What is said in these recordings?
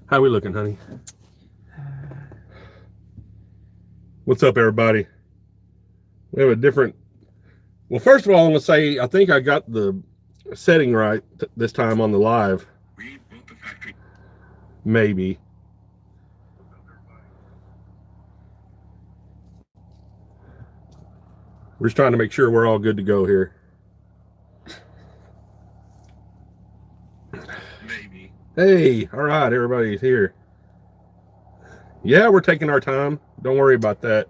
How we looking, honey? What's up, everybody? We have a different... Well, first of all, I'm going to say, I think I got the setting right this time on the live. Maybe. We're just trying to make sure we're all good to go here. Maybe. Hey, all right, everybody's here. Yeah, we're taking our time. Don't worry about that.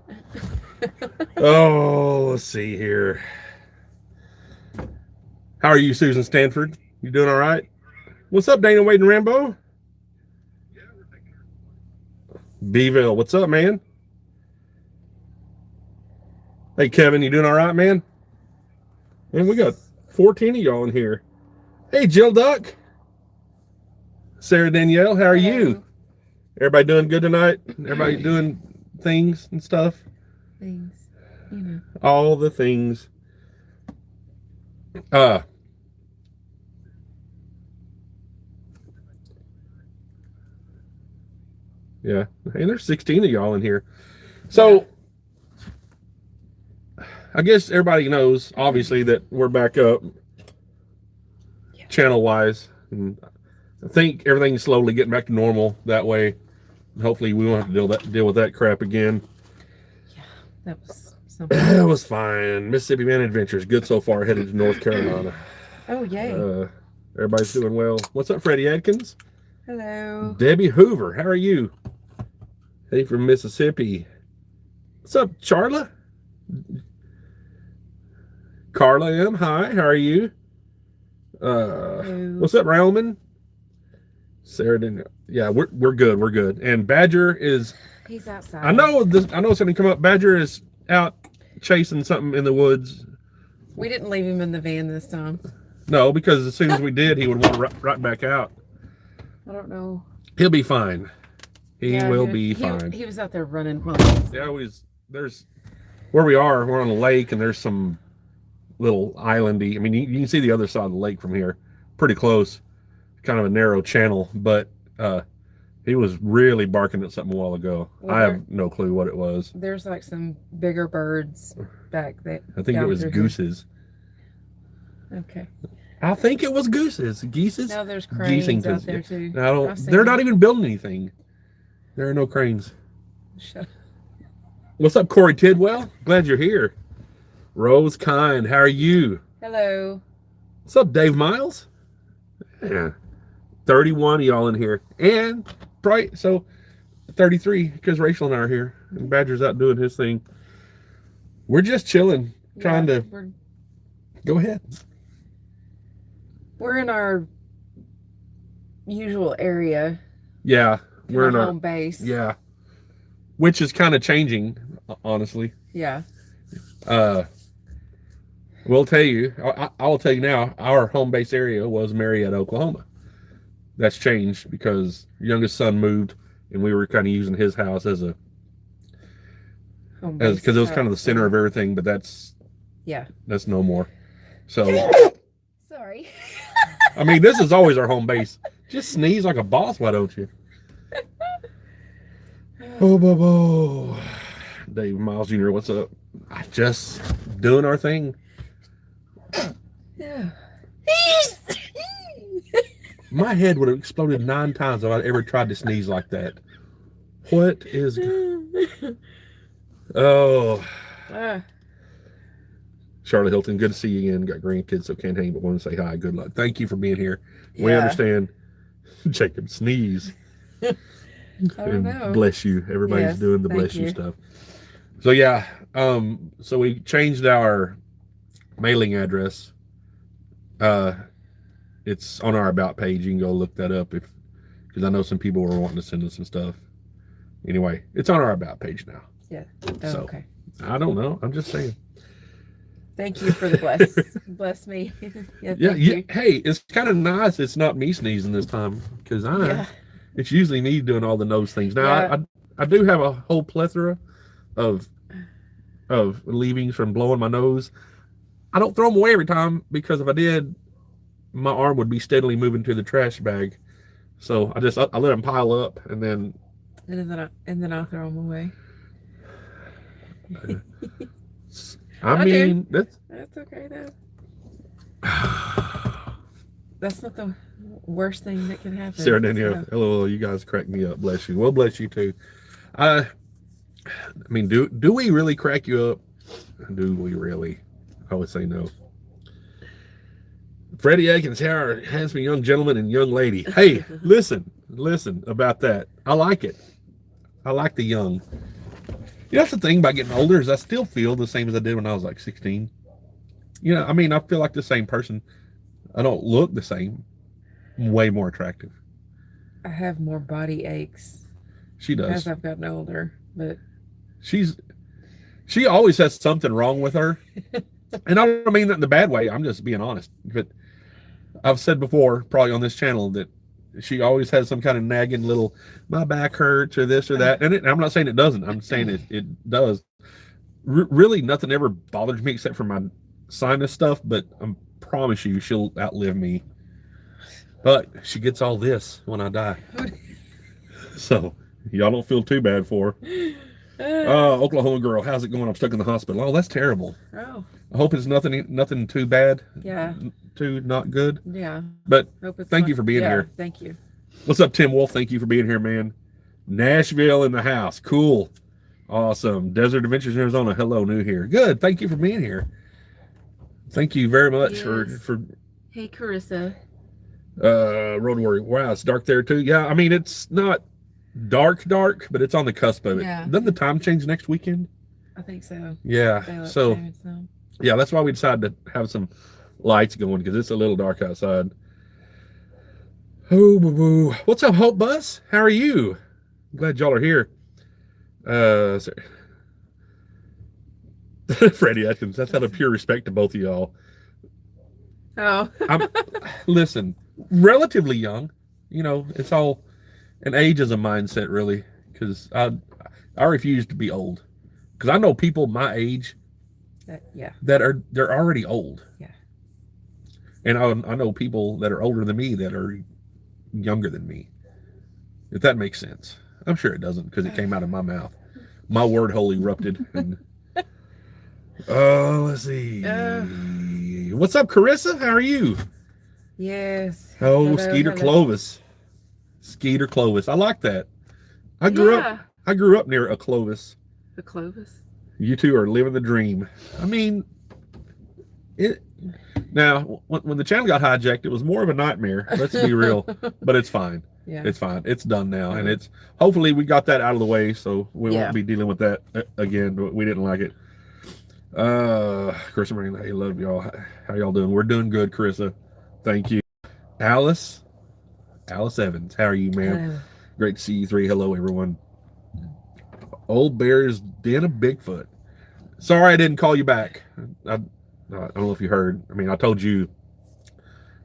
Oh, let's see here. How are you, Susan Stanford? You doing all right? What's up, Dana Wade and Rambo? Beeville, what's up, man? Hey, Kevin, you doing all right, man? Man, we got 14 of y'all in here. Hey, Jill Duck. Sarah Danielle, how are you? Everybody doing good tonight? Everybody doing things and stuff? Things, you know. All the things. Yeah. Hey, there's 16 of y'all in here. So, I guess everybody knows, obviously, that we're back up channel-wise. And I think everything's slowly getting back to normal that way. Hopefully, we won't have to deal with that crap again. Yeah, that was something. That was fine. Mississippi Man Adventures, good so far, headed to North Carolina. Oh, yay. Everybody's doing well. What's up, Freddie Adkins? Hello. Debbie Hoover, how are you? Hey, from Mississippi. What's up, Charla? Carla M, hi, how are you? What's up, Railman? Sarah didn't. Yeah, we're good. And Badger is. He's outside. I know it's going to come up. Badger is out chasing something in the woods. We didn't leave him in the van this time. No, because as soon as we did, he would want to right back out. I don't know. He'll be fine. He will be fine. He was out there running. Well, yeah, there's where we are. We're on a lake, and there's some little islandy. I mean, you can see the other side of the lake from here, pretty close. Kind of a narrow channel, but he was really barking at something a while ago. Well, I have no clue what it was. There's like some bigger birds back there. I think it was gooses. Here. Okay. I think it was gooses. Geeses? No, there's cranes out there too. They're not even building anything. There are no cranes. Shut up. What's up, Corey Tidwell? Glad you're here. Rose Kind, how are you? Hello. What's up, Dave Miles? Yeah. 31 of y'all in here. And probably, so 33, because Rachel and I are here. And Badger's out doing his thing. We're just chilling, trying to... Go ahead. We're in our usual area. Yeah. We're in our home base. Yeah. Which is kind of changing, honestly. Yeah. We'll tell you, I'll tell you now, our home base area was Marietta, Oklahoma. That's changed because your youngest son moved and we were kind of using his house as a, because it was kind of the center of everything, but that's no more. So, sorry. I mean, this is always our home base. Just sneeze like a boss, why don't you? Oh, Dave Miles Jr., what's up? Just doing our thing. Yeah. My head would have exploded 9 times if I'd ever tried to sneeze like that. What is... Oh. Charlotte Hilton, good to see you again. Got grandkids, so can't hang, but want to say hi. Good luck. Thank you for being here. We understand. Jacob, sneeze. I don't know. Bless you. Everybody's doing the bless you stuff. So yeah, so we changed our mailing address. It's on our about page. You can go look that up because I know some people were wanting to send us some stuff. Anyway, it's on our about page now. Yeah. So, okay. I don't know. I'm just saying. Thank you for the bless. Bless me. Yeah. Hey, it's kind of nice. It's not me sneezing this time because it's usually me doing all the nose things. Now I do have a whole plethora of leavings from blowing my nose. I don't throw them away every time because if I did, my arm would be steadily moving to the trash bag. So I let them pile up, and then I'll throw them away. I mean That's okay though. That's not the worst thing that can happen. Sarah Danielle, hello, you guys crack me up. Bless you. Well, bless you too. I mean, do we really crack you up? Do we really? I would say no. Freddie Aikens, how are handsome young gentleman and young lady? Hey, listen about that. I like it. I like the young. You know, that's the thing about getting older is I still feel the same as I did when I was like 16. You know, I mean, I feel like the same person. I don't look the same. I'm way more attractive. I have more body aches. She does. As I've gotten older, but she always has something wrong with her. And I don't mean that in the bad way. I'm just being honest. But I've said before, probably on this channel, that she always has some kind of nagging little, my back hurts or this or that. And I'm not saying it doesn't. I'm saying it does. Really, nothing ever bothers me except for my sinus stuff. But I promise you, she'll outlive me. But she gets all this when I die. So y'all don't feel too bad for her. Oklahoma girl, how's it going? I'm stuck in the hospital. Oh, that's terrible. Oh. I hope it's nothing too bad. Yeah. Too not good. Yeah. But thank you for being here. Thank you. What's up, Tim Wolf? Thank you for being here, man. Nashville in the house. Cool. Awesome. Desert Adventures in Arizona. Hello, new here. Good. Thank you for being here. Thank you very much for Hey, Carissa. Road Warrior. Wow, it's dark there too. Yeah, I mean it's not dark, but it's on the cusp of it. Yeah. Doesn't the time change next weekend? I think so. Yeah. So yeah, that's why we decided to have some lights going because it's a little dark outside. Oh, boo-boo. What's up, Hope Bus? How are you? Glad y'all are here. Freddie Atkins, that's out of pure respect to both of y'all. Oh. Listen, relatively young. You know, it's all an age is a mindset, really. Because I refuse to be old. Because I know people my age they're already old. Yeah. And I know people that are older than me that are younger than me. If that makes sense. I'm sure it doesn't because it came out of my mouth. My word hole erupted. And let's see. What's up, Carissa? How are you? Yes. Oh, hello, Skeeter Clovis. Skeeter Clovis. I like that. I grew up near a Clovis. The Clovis? You two are living the dream. I mean, now, when the channel got hijacked, it was more of a nightmare. Let's be real. But it's fine. Yeah. It's fine. It's done now. And it's hopefully we got that out of the way so we won't be dealing with that again. But we didn't like it. Carissa Marine, hey, love y'all. How y'all doing? We're doing good, Carissa. Thank you. Alice Evans, how are you, ma'am? Great to see you three. Hello, everyone. Old Bear's Den of Bigfoot. Sorry I didn't call you back. I don't know if you heard. I mean, I told you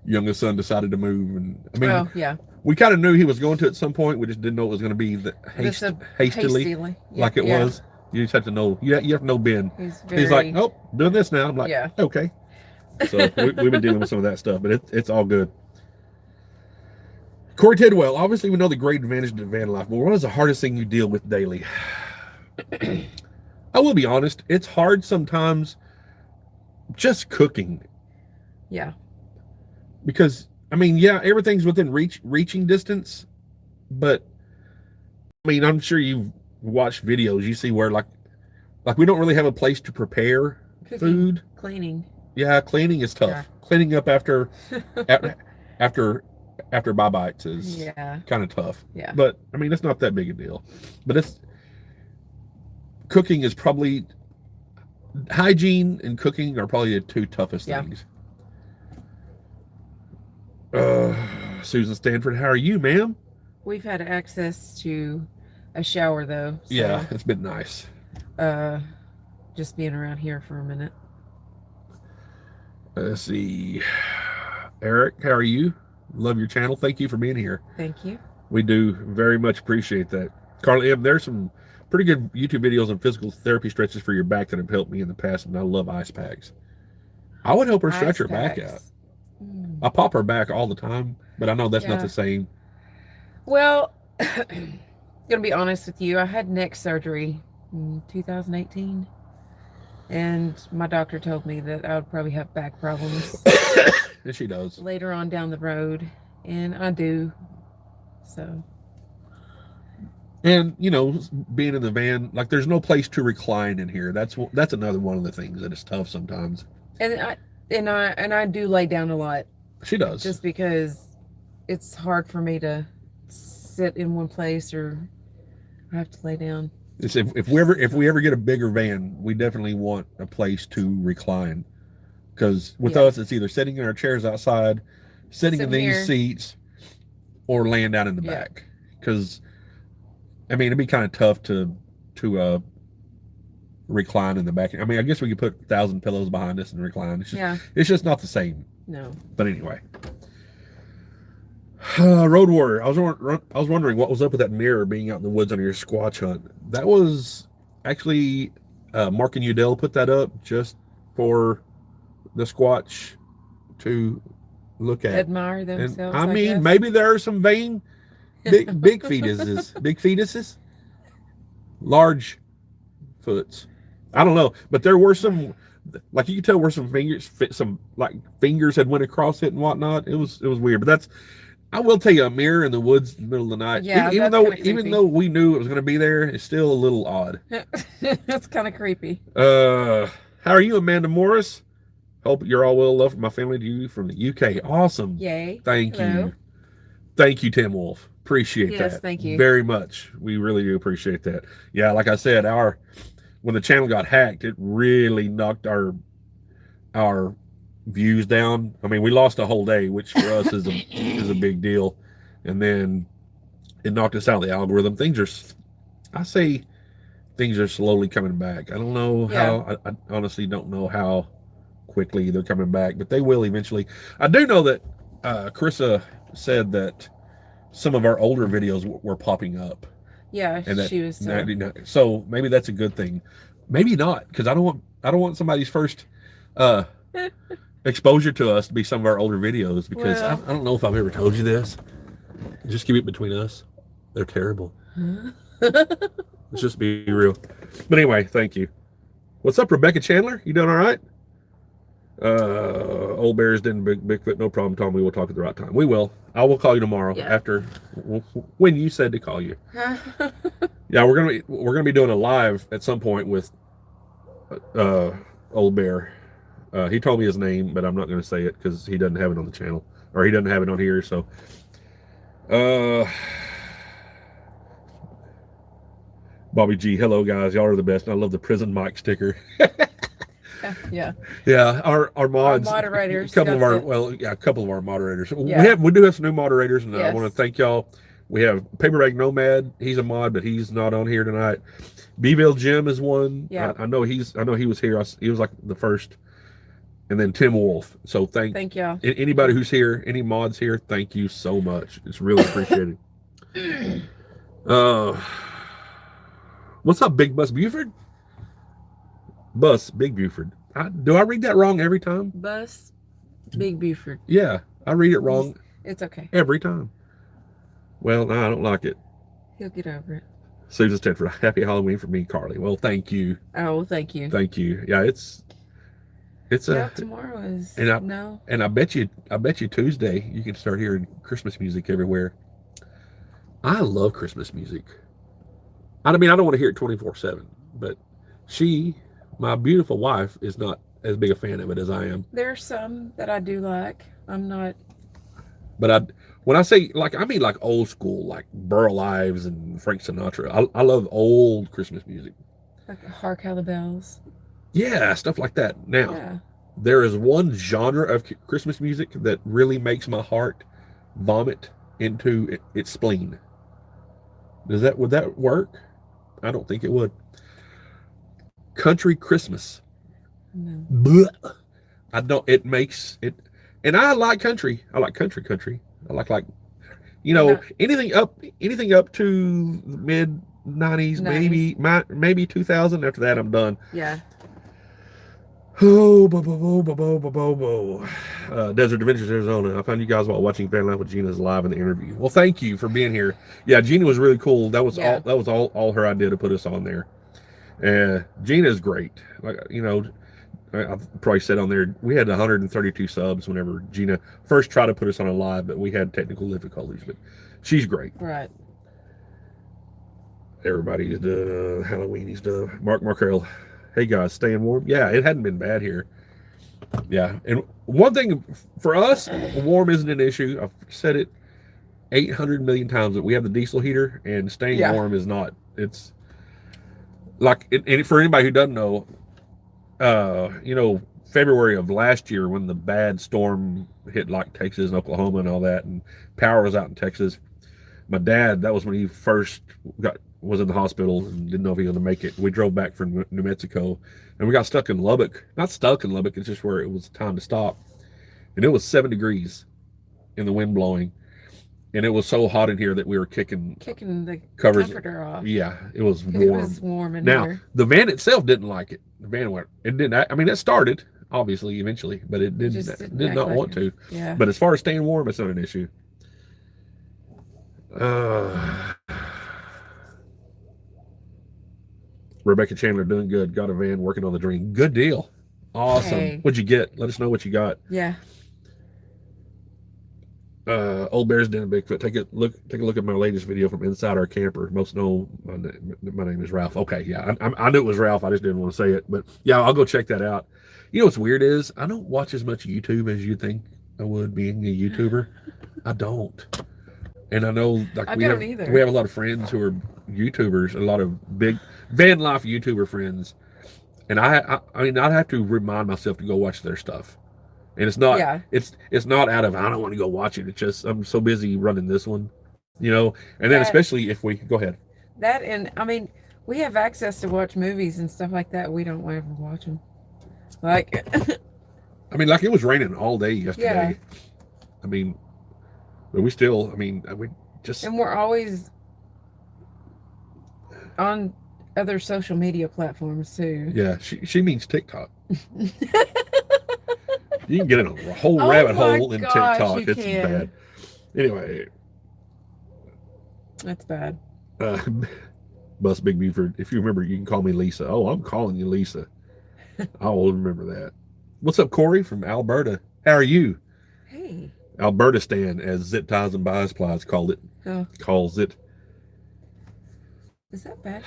youngest son decided to move. And I mean, we kind of knew he was going to at some point. We just didn't know it was going to be hastily like it was. You just have to know. You have to know Ben. He's like, nope, doing this now. I'm like, okay. So we've been dealing with some of that stuff, but it's all good. Corey Tidwell, obviously we know the great advantage to van life, but what is the hardest thing you deal with daily? I will be honest, it's hard sometimes just cooking. Yeah. Because, I mean, yeah, everything's within reaching distance, but, I mean, I'm sure you've watched videos, you see where, like we don't really have a place to prepare food. Cleaning. Yeah, cleaning is tough. Yeah. Cleaning up after bye bites is kind of tough. Yeah. But I mean, it's not that big a deal. But cooking is probably hygiene and cooking are probably the two toughest things. Susan Stanford, how are you, ma'am? We've had access to a shower though. So, yeah, it's been nice. Just being around here for a minute. Let's see. Eric, how are you? Love your channel. Thank you for being here. Thank you. We do very much appreciate that. Carly M, there's some pretty good YouTube videos on physical therapy stretches for your back that have helped me in the past, and I love ice packs. I would help her stretch her back out. I pop her back all the time, but I know that's not Yeah. the same. Well, gonna be honest with you, I had neck surgery in 2018, and my doctor told me that I would probably have back problems And she does. later on down the road, and I do. So, And being in the van, like there's no place to recline in here. That's another one of the things that is tough sometimes. and I do lay down a lot She does. just because it's hard for me to sit in one place, or I have to lay down. It's if we ever get a bigger van, we definitely want a place to recline. Because with Yeah. us, it's either sitting in our chairs outside, sitting in Sitting these here. seats, or laying down in the Yeah. back. Because I mean, it'd be kind of tough to recline in the back. I mean, I guess we could put 1,000 pillows behind us and recline. Yeah. It's just not the same. No. But anyway, Road Warrior. I was wondering what was up with that mirror being out in the woods on your Squatch hunt. That was actually Mark and Udell put that up just for the Squatch to look at. Admire themselves. And I mean, guess. maybe there are some vain big fetuses, large foots. I don't know, but there were some, like you could tell where some fingers had went across it and whatnot. It was weird, but that's. I will tell you, a mirror in the woods in the middle of the night. Yeah, even that's kinda creepy. though we knew it was going to be there, it's still a little odd. That's kind of creepy. How are you, Amanda Morris? Hope you're all well. Love from my family to you from the UK. Awesome. Yay. Thank Hello. you. Thank you, Tim Wolf. Appreciate Yes, that. thank you. Very much. We really do appreciate that. Yeah, like I said, when the channel got hacked, it really knocked our views down. I mean, we lost a whole day, which for us is a big deal. And then it knocked us out of the algorithm. I say things are slowly coming back. I don't know how, I honestly don't know how quickly they're coming back, but they will eventually. I do know that Carissa said that some of our older videos were popping up. Yeah, And that, she was. so maybe that's a good thing. Maybe not, because I don't want somebody's first exposure to us to be some of our older videos, because Well. I don't know if I've ever told you this. Just keep it between us. They're terrible. Let's just be real. But anyway, thank you. What's up, Rebecca Chandler? You doing all right? Old Bears didn't Bigfoot. No problem, Tom. We will talk at the right time. We will. I will call you tomorrow after when you said to call you. Yeah, we're gonna be doing a live at some point with Old Bear. He told me his name, but I'm not gonna say it because he doesn't have it on the channel, or he doesn't have it on here. So, Bobby G, hello guys, y'all are the best. I love the prison mic sticker. Yeah. Yeah, our mods, Our moderators a couple of our moderators. Yeah. We do have some new moderators, and I Yes. want to thank y'all. We have Paperback Nomad. He's a mod, but he's not on here tonight. Beeville Jim is one. Yeah. I know he was here. He was like the first, and then Tim Wolf. So Thank y'all. anybody who's here, any mods here, thank you so much. It's really appreciated. What's up, Big Bus Buford? Big Buford. Do I read that wrong every time? Bus, Big Buford. Yeah, I read it wrong It's okay. every time. Well, no, I don't like it. He'll get over it. Susan Stanford, happy Halloween for me, Carly. Well, thank you. Oh, thank you. Thank you. Yeah, it's tomorrow is and I bet you Tuesday you can start hearing Christmas music everywhere. I love Christmas music. I mean, I don't want to hear it 24/7, but my beautiful wife, is not as big a fan of it as I am. There are some that I do like. I'm not. But when I say I mean like old school, like Burl Ives and Frank Sinatra. I love old Christmas music. Like Hark How the Bells. Yeah, stuff like that. Now, Yeah. there is one genre of Christmas music that really makes my heart vomit into its spleen. Would that work? I don't think it would. Country Christmas. No. Blech. It makes it, and I like country. I like country. I like anything up to the mid 90s, maybe 2000. After that, I'm done. Yeah. Oh, bo, bo, bo, bo, bo, bo, bo, bo. Desert Adventures, Arizona. I found you guys while watching Van Life with Gina's live in the interview. Well, thank you for being here. Yeah, Gina was really cool. That was all. Yeah. That was all her idea to put us on there. Gina's great. Like I've probably said on there, we had 132 subs whenever Gina first tried to put us on a live, but we had technical difficulties. But she's great. Right. Everybody's Halloweeny stuff. Mark Markrell. Hey guys, staying warm? Yeah, it hadn't been bad here. Yeah, and one thing for us, warm isn't an issue. I've said it 800 million times that we have the diesel heater, and staying Yeah. warm is not. It's like, and for anybody who doesn't know, February of last year when the bad storm hit like Texas and Oklahoma and all that, and power was out in Texas. My dad, that was when he first was in the hospital and didn't know if he was going to make it. We drove back from New Mexico, and we got stuck in Lubbock. Not stuck in Lubbock, it's just where it was time to stop. And it was 7 degrees in the wind blowing, and it was so hot in here that we were kicking the covers. comforter off. Yeah, it was warm. It was warm in now here. the van itself didn't like it. The van went. It didn't. I mean, it started obviously eventually, but it did not want to. Yeah. But as far as staying warm, it's not an issue. Rebecca Chandler doing good. Got a van, working on the dream. Good deal. Awesome. Hey. What'd you get? Let us know what you got. Yeah. Old Bears Den and Bigfoot. Take a look at my latest video from inside our camper. Most know my name is Ralph. Okay, yeah, I knew it was Ralph. I just didn't want to say it, but yeah, I'll go check that out. You know what's weird is I don't watch as much YouTube as you think I would, being a YouTuber. I don't, and I know like we have a lot of friends who are YouTubers, a lot of big van life YouTuber friends, and I mean I'd have to remind myself to go watch their stuff. And it's not it's not out of I don't want to go watch it. It's just I'm so busy running this one, And then especially if we go ahead. That and I mean we have access to watch movies and stuff like that. We don't ever watch them. Like I mean, like it was raining all day yesterday. Yeah. I mean, but we just and we're always on other social media platforms too. Yeah, she means TikTok. You can get in a whole rabbit hole in TikTok. It's bad. Anyway. That's bad. Bus Big Buford. If you remember, you can call me Lisa. Oh, I'm calling you Lisa. I will remember that. What's up, Corey from Alberta? How are you? Hey. Alberta Stan, as Zip Ties and Buy Supplies called it. Oh. Calls it. Is that bad?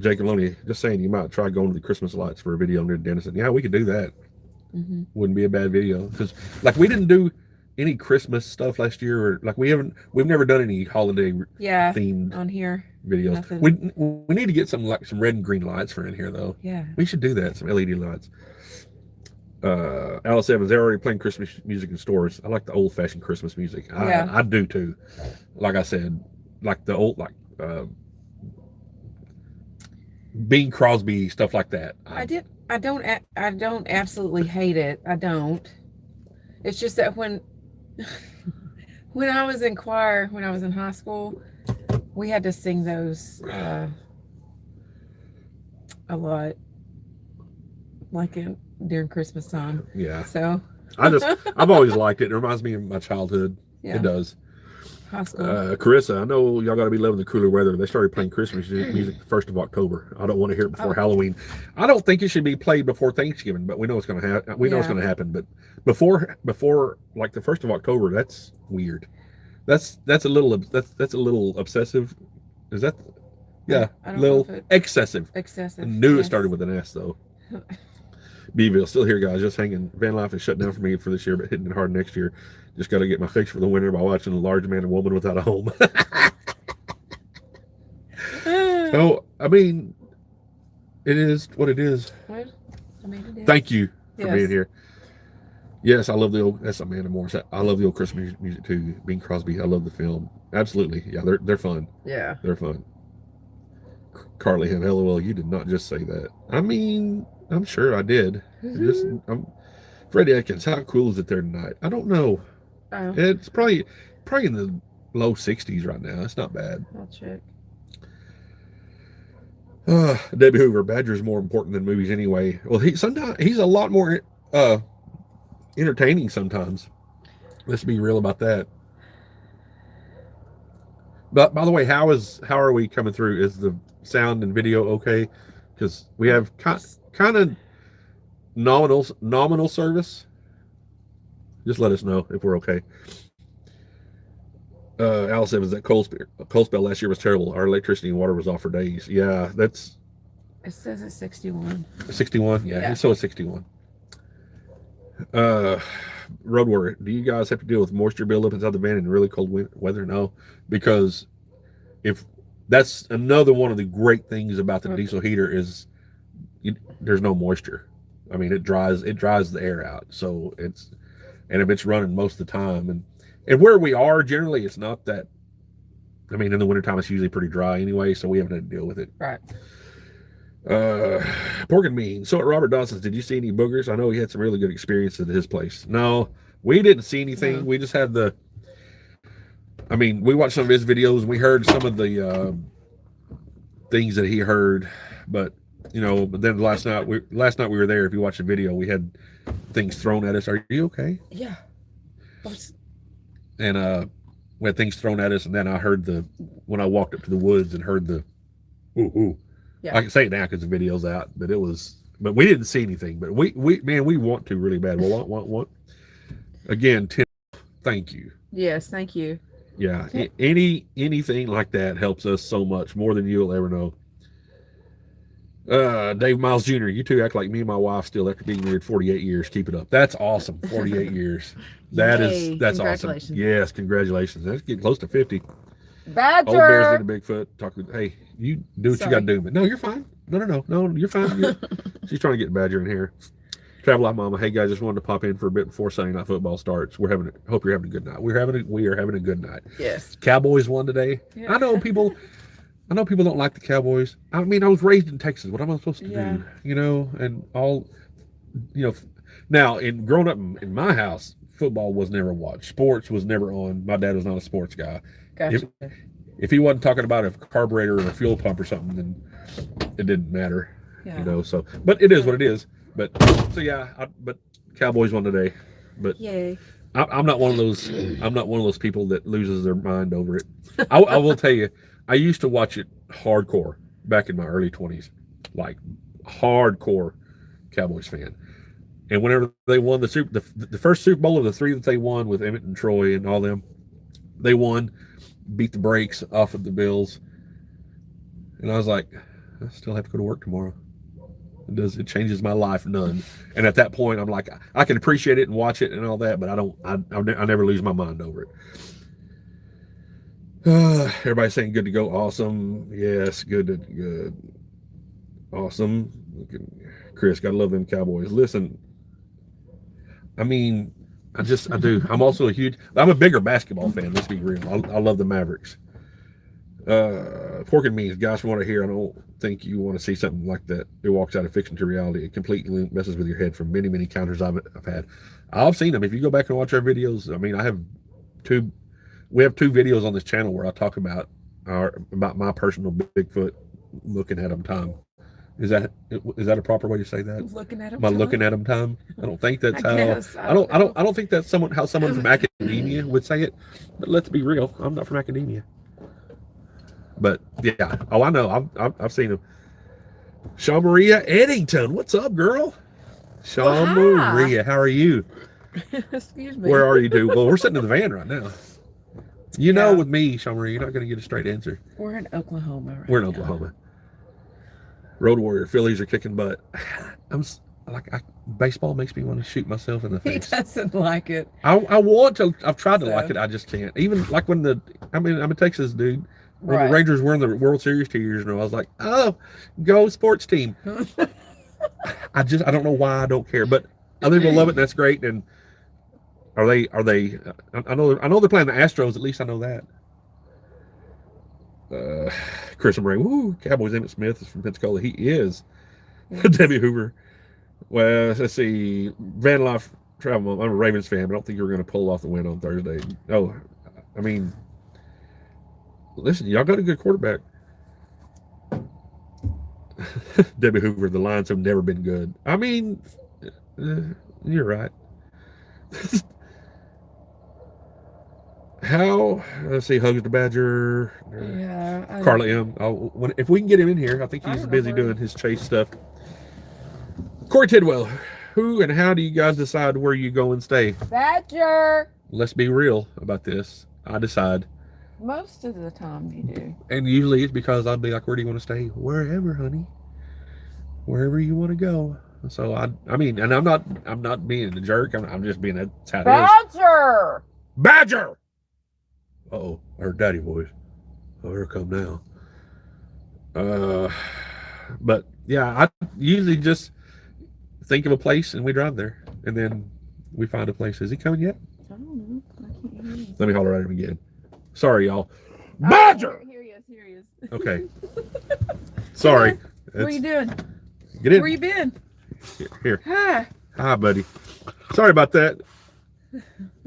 Jacob Loney, just saying you might try going to the Christmas lights for a video near Denison. Yeah, we could do that. Mm-hmm. Wouldn't be a bad video because, like, we didn't do any Christmas stuff last year, or like we've never done any holiday themed on here videos. Nothing. We need to get some red and green lights for in here though. Yeah, we should do that. Some LED lights. Alice Evans, they're already playing Christmas music in stores. I like the old fashioned Christmas music. I do too. Like I said, like the old Bing Crosby, stuff like that. I don't absolutely hate it. I don't. It's just that when I was in choir, when I was in high school, we had to sing those a lot, during Christmas time. Yeah. So I've always liked it. It reminds me of my childhood. Yeah. It does. High school. Carissa, I know y'all got to be loving the cooler weather. They started playing Christmas music the 1st of October. I don't want to hear it before Halloween. I don't think it should be played before Thanksgiving, but we know it's going to happen. We know it's going to happen, but before like the 1st of October, that's weird. That's a little obsessive. Is that? Yeah, a little excessive. Excessive. I knew it started with an S though. Beeville, still here, guys. Just hanging. Van life is shut down for me for this year, but hitting it hard next year. Just got to get my fix for the winter by watching A Large Man and Woman Without a Home. So, I mean, it is what it is. Thank you for being here. Yes, I love the old. That's Amanda Morris. I love the old Christmas music too. Bing Crosby. I love the film. Absolutely. Yeah, they're fun. Yeah, they're fun. Carly Him. LOL. You did not just say that. I mean, I'm sure I did. Freddie Atkins. How cool is it there tonight? I don't know. Oh. It's probably in the low 60s right now. It's not bad. I'll check. Debbie Hoover, Badger's more important than movies anyway. Well, sometimes he's a lot more uh, entertaining sometimes. Let's be real about that. But by the way, how are we coming through? Is the sound and video okay? Because we have kind of nominal service. Just let us know if we're okay. Alice Evans, that cold spell last year was terrible. Our electricity and water was off for days. Yeah, that's It says it's 61. 61. Yeah, so it's 61. Road warrior, do you guys have to deal with moisture buildup inside the van in really cold weather? No, because if that's another one of the great things about the diesel heater is there's no moisture. I mean, it dries the air out. So and if it's running most of the time, and where we are generally, it's not that. I mean, in the wintertime, it's usually pretty dry anyway, so we haven't had to deal with it. Right. Pork and bean. So at Robert Dawson's, did you see any boogers? I know he had some really good experience at his place. No, we didn't see anything. No. We just had I mean, we watched some of his videos and we heard some of the things that he heard, but but then last night we were there. If you watch the video, we had things thrown at us. Are you okay? Yeah. And we had things thrown at us, and then I heard when I walked up to the woods and heard the ooh. Yeah. I can say it now because the video's out, but we didn't see anything. But we want to really bad. Well, want. Again, Tim, thank you. Yes, thank you. Yeah, anything like that helps us so much, more than you'll ever know. Dave Miles Jr., you two act like me and my wife still after being married 48 years. Keep it up. That's awesome. 48 years. That's awesome. Yes, congratulations. That's getting close to 50. Badger. Old Bear's getting a Bigfoot. Hey, you do what you got to do. But no, you're fine. No, you're fine. She's trying to get Badger in here. Travel Life Mama. Hey guys, just wanted to pop in for a bit before Sunday Night Football starts. Hope you're having a good night. We are having a good night. Yes. Cowboys won today. Yeah. I know people don't like the Cowboys. I mean, I was raised in Texas. What am I supposed to do? And all, now growing up in my house, football was never watched. Sports was never on. My dad was not a sports guy. Gotcha. If he wasn't talking about a carburetor or a fuel pump or something, then it didn't matter. Yeah. So, but it is what it is. But but Cowboys won today. But yay. I'm not one of those. I'm not one of those people that loses their mind over it. I will tell you, I used to watch it hardcore back in my early 20s, like hardcore Cowboys fan. And whenever they won the first Super Bowl of the three that they won with Emmett and Troy and all them, they won, beat the brakes off of the Bills. And I was like, I still have to go to work tomorrow. It changes my life none. And at that point, I'm like, I can appreciate it and watch it and all that, but I never lose my mind over it. Everybody's saying good to go. Awesome. Yes, good. Awesome. Chris, gotta love them Cowboys. Listen, I mean, I do. I'm a bigger basketball fan. Let's be real. I love the Mavericks. Pork and Means, guys, from what I hear, I don't think you want to see something like that. It walks out of fiction to reality. It completely messes with your head from many encounters I've had. I've seen them. If you go back and watch our videos, I mean, we have two videos on this channel where I talk about my personal Bigfoot looking at them time. Is that a proper way to say that? Looking at them. My time? Looking at them time. I don't think that's I don't think that's how someone from academia would say it. But let's be real. I'm not from academia. But yeah. Oh, I know. I've seen them. Shaw Maria Eddington. What's up, girl? Shaw Maria, how are you? Excuse me. Where are you two? Well, we're sitting in the van right now. With me, Shaw Maria, you're not going to get a straight answer. We're in Oklahoma right now. We're in Oklahoma. Road Warrior, Phillies are kicking butt. Baseball makes me want to shoot myself in the face. He doesn't like it. I want to. I've tried to like it. I just can't. Even like when I'm a Texas dude. When the Rangers won the World Series 2 years ago, I was like, oh, go sports team. I don't know why I don't care, but other people love it, and that's great. And are they? I know they're playing the Astros. At least I know that. Chris Murray, woo, Cowboys. Emmett Smith is from Pensacola. He is. Debbie Hoover. Well, let's see. Van Life Travel. I'm a Ravens fan, but I don't think you're going to pull off the win on Thursday. Oh, I mean, listen, y'all got a good quarterback. Debbie Hoover, the Lions have never been good. I mean, you're right. How? Let's see. Hugs the Badger. Yeah. Carla M. If we can get him in here, I think I he's don't know busy where- doing his chase stuff. Corey Tidwell, who and how do you guys decide where you go and stay? Badger. Let's be real about this. I decide. Most of the time you do. And usually it's because I'd be like, where do you want to stay? Wherever, honey. Wherever you want to go. So I mean, and I'm not being a jerk. I'm just being that's how it is. Badger. Badger. Uh-oh, I heard daddy voice. Oh, here it come now. But yeah, I usually just think of a place and we drive there, and then we find a place. Is he coming yet? I don't know. I can't hear you. Let me holler at him again. Sorry, y'all. Badger. Here he is. Here he is. Okay. Sorry. What are you doing? Get in. Where you been? Here. Hi. Hi, buddy. Sorry about that.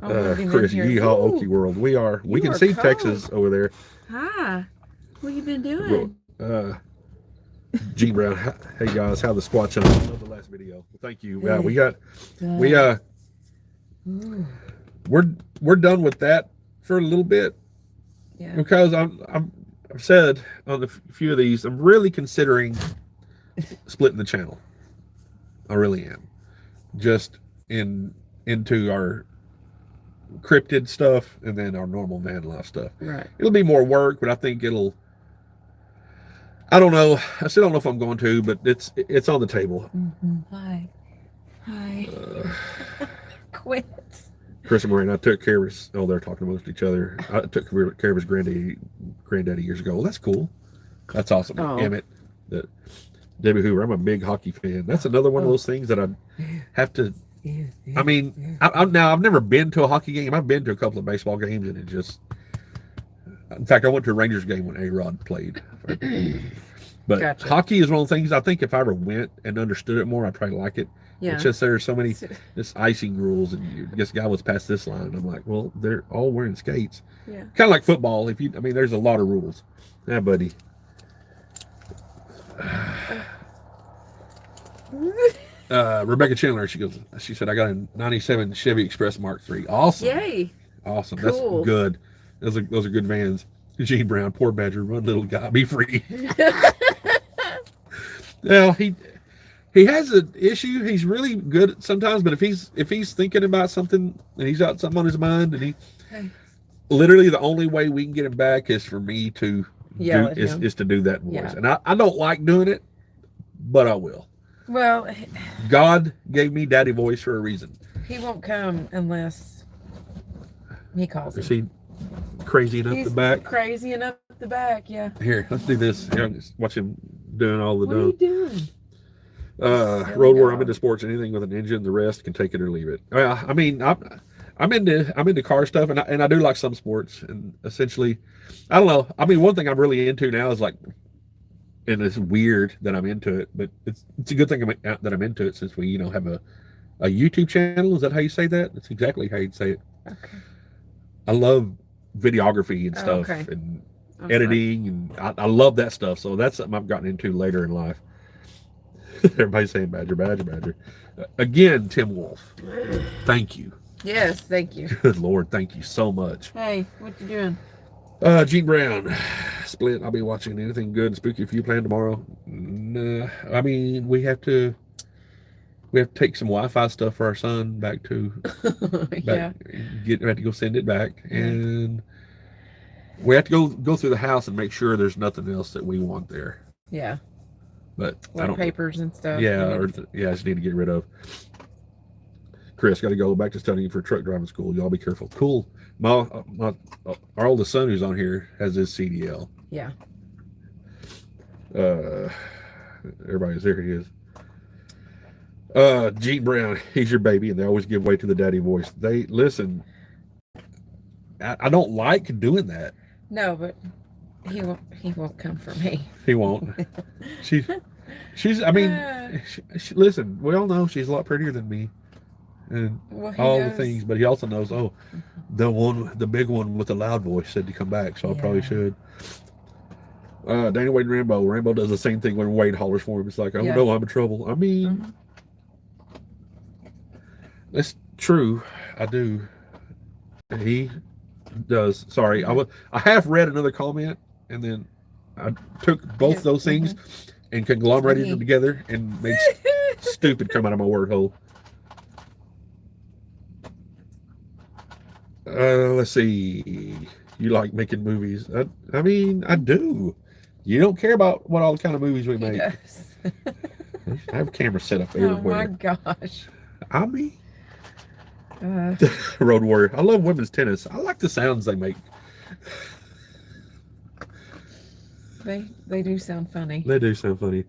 Oh, Chris, yeehaw, Okie World. We You can are see cold. Texas over there. Hi. What you been doing? Gene Brown. Hey guys, how the squatch on? I love the last video. Thank you. We're done with that for a little bit Yeah. because I've said on a few of these I'm really considering splitting the channel. I really am. Just into our cryptid stuff and then our normal van life stuff. Right. It'll be more work, but I think I don't know. I still don't know if I'm going to, but it's on the table. Mm-hmm. Hi. Quit. Chris and Maureen, I took care of his. Oh, they're talking amongst each other. I took care of his granddaddy years ago. Well, that's cool. That's awesome. Oh. Emmett, Debbie Hoover. I'm a big hockey fan. That's another one of those things that I have to. I mean, I've never been to a hockey game. I've been to a couple of baseball games, and it just. In fact, I went to a Rangers game when A-Rod played. But Gotcha. hockey is one of the things I think if I ever went and understood it more, I'd probably like it. Yeah. It's just there's so many this icing rules, and this guy was past this line. And I'm like, well, they're all wearing skates. Yeah. Kind of like football. There's a lot of rules. Yeah, buddy. Rebecca Chandler, she said, I got a 97 Chevy Express Mark III. Awesome. Yay. Awesome. Cool. That's good. Those are good vans. Gene Brown, poor Badger, run little guy, be free. Well, he has an issue. He's really good sometimes, but if he's thinking about something and he's got something on his mind, and literally the only way we can get him back is for me to is to do that voice. Yeah. And I don't like doing it, but I will. Well, God gave me daddy voice for a reason. he won't come unless he calls Is him. he crazy enough He's the back? crazy enough the back, yeah. Here, let's do this. Here, just watch him doing all the What are you doing? road war. I'm into sports. Anything with an engine, the rest can take it or leave it. I mean, I'm into car stuff, and I do like some sports. And essentially, I don't know. I mean, one thing I'm really into now is like, and it's weird that I'm into it, but it's a good thing that I'm into it since we have a YouTube channel. Is that how you say that? That's exactly how you'd say it. Okay. I love videography and stuff Okay. and I'm editing, and I love that stuff. So that's something I've gotten into later in life. Everybody's saying Badger, Badger, Badger. Again, Tim Wolf. Thank you. sorry. Yes, thank you. Good Lord, thank you so much. Hey, what you doing? Gene Brown, Split. I'll be watching anything good and spooky for you planned tomorrow. Nah, I mean, we have to take some Wi-Fi stuff for our son back to Yeah. we have to go send it back, and we have to go through the house and make sure there's nothing else that we want there. Yeah. But I Like don't. papers and stuff. Yeah, I just need to get rid of. Chris, got to go back to studying for truck driving school. Y'all be careful. Cool. Our oldest son who's on here has his CDL. Yeah. Everybody's there. He is. Gene Brown, he's your baby, and they always give way to the daddy voice. They listen. I don't like doing that. No, but he won't come for me. He won't. She's. I mean, listen. We all know she's a lot prettier than me, and Well, he all knows. the things. But he also knows. Oh, the big one with the loud voice said to come back, so I probably Yeah. should. Danny Wade and Rambo. Rambo does the same thing when Wade hollers for him. It's like, oh Yeah. no, I'm in trouble. I mean, that's true. I do. He does. Sorry, I have read another comment, and then I took both those things and conglomerated them together and made stupid come out of my word hole. Let's see. You like making movies? I mean, I do. You don't care about what all kind of movies we make. Yes. I have cameras set up everywhere. Oh my gosh. I mean, Road Warrior. I love women's tennis. I like the sounds they make. They do sound funny. They do sound funny.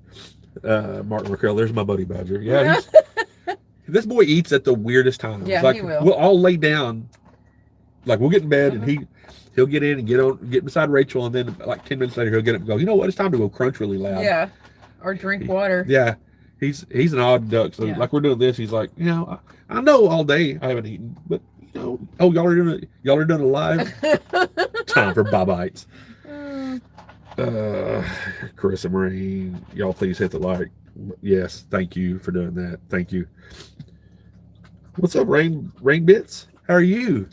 Martin McCrell, there's my buddy Badger. Yeah, this boy eats at the weirdest times. Yeah, like, he will. We'll all lay down. Like we'll get in bed and he'll get in and get beside Rachel, and then like 10 minutes later he'll get up and go, you know what? It's time to go crunch really loud. Yeah, or drink water. Yeah, he's an odd duck. So like we're doing this, he's like, you know, I know all day I haven't eaten, but you know, oh y'all are doing it live. Time for Bob Bites. Carissa Marine, y'all please hit the like. Yes, thank you for doing that. Thank you. What's up, Rain Bits? How are you?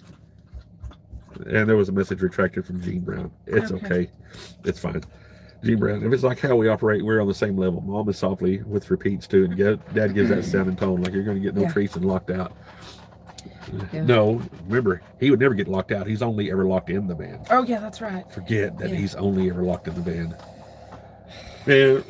And there was a message retracted from Gene Brown. It's okay. It's fine. Gene Brown, if it's like how we operate, we're on the same level. Mom is softly with repeats too, and Dad gives that sound and tone like you're going to get no treats and locked out. Yeah. No, remember, he would never get locked out. He's only ever locked in the van. Oh yeah, that's right. Forget that he's only ever locked in the van. And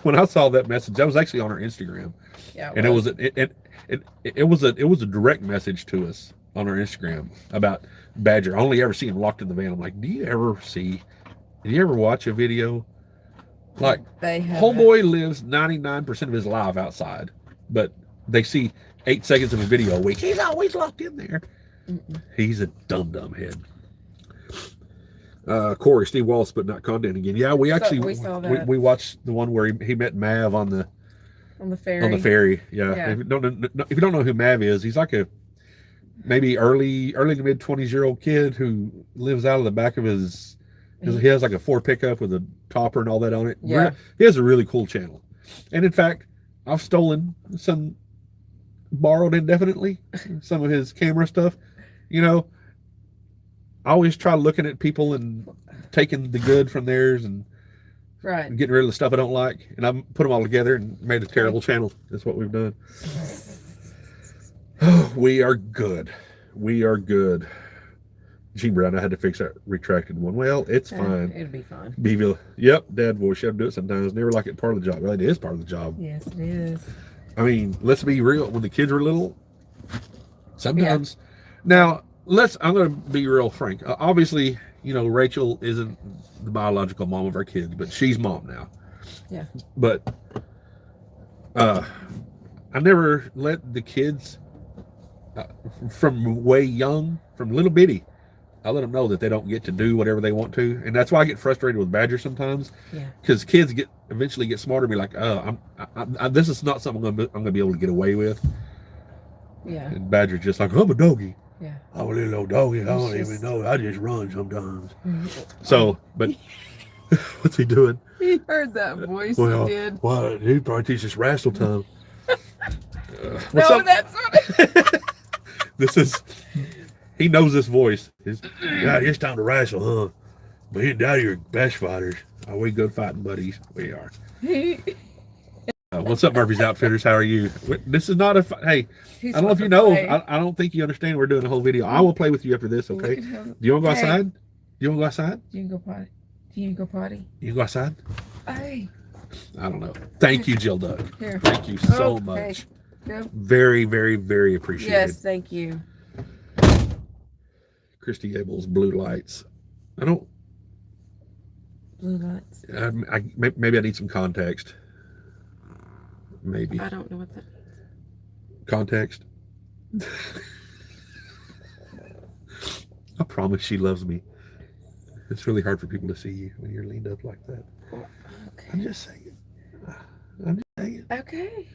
when I saw that message, that was actually on our Instagram. Yeah, and it was a direct message to us on our Instagram about Badger. I only ever see him locked in the van. I'm like, do you ever watch a video? Like, homeboy lives 99% of his life outside, but they see 8 seconds of a video a week. He's always locked in there. He's a dumb head. Corey, Steve Wallace putting out content again. Yeah, we saw that. We watched the one where he met Mav on the ferry. Yeah. If you don't know who Mav is, he's like a maybe early to mid 20s-year-old kid who lives out of the back of his. He has like a Ford pickup with a topper and all that on it. Yeah, he has a really cool channel, and in fact, I've stolen borrowed indefinitely some of his camera stuff. You know, I always try looking at people and taking the good from theirs and getting rid of the stuff I don't like, and I put them all together and made a terrible channel. That's what we've done. Oh, we are good. Gene Brown, I had to fix that retracted one. Well, it's fine. It'll be fine. Beeville. Yep, dad voice. You have to do it sometimes. Never like it part of the job. Well, it is part of the job. Yes, it is. I mean, let's be real. When the kids were little, sometimes. Now, I'm going to be real frank. Obviously, you know, Rachel isn't the biological mom of our kids, but she's mom now. Yeah. But I never let the kids from way young, from little bitty, I let them know that they don't get to do whatever they want to, and that's why I get frustrated with Badger sometimes. Yeah. Because kids eventually get smarter and be like, "Oh, this is not something I'm gonna be able to get away with." Yeah. And Badger's just like, "I'm a doggy." Yeah. I'm a little old doggy. I don't even know. I just run sometimes. So, but what's he doing? He heard that voice. Well, he did. Well, he probably teaches wrestle time. No, that's what. This is. He knows this voice. Dad, it's time to wrestle, huh? But he and Daddy are best fighters. Are we good fighting buddies? We are. What's up, Murphy's Outfitters? How are you? This is not a hey. I don't know if you know. I don't think you understand. We're doing a whole video. I will play with you after this. Okay? Do you want to go outside? Do you want to go outside? You can go potty. Do you go potty? You go outside? Hey. I don't know. Thank you, Jill Duck. Here. Thank you so much. Yep. Very, very, very appreciated. Yes, thank you. Christy Abel's blue lights. I don't. Blue lights. Maybe I need some context. Maybe. I don't know what that means. Context. I promise she loves me. It's really hard for people to see you when you're leaned up like that. Okay. I'm just saying. Okay.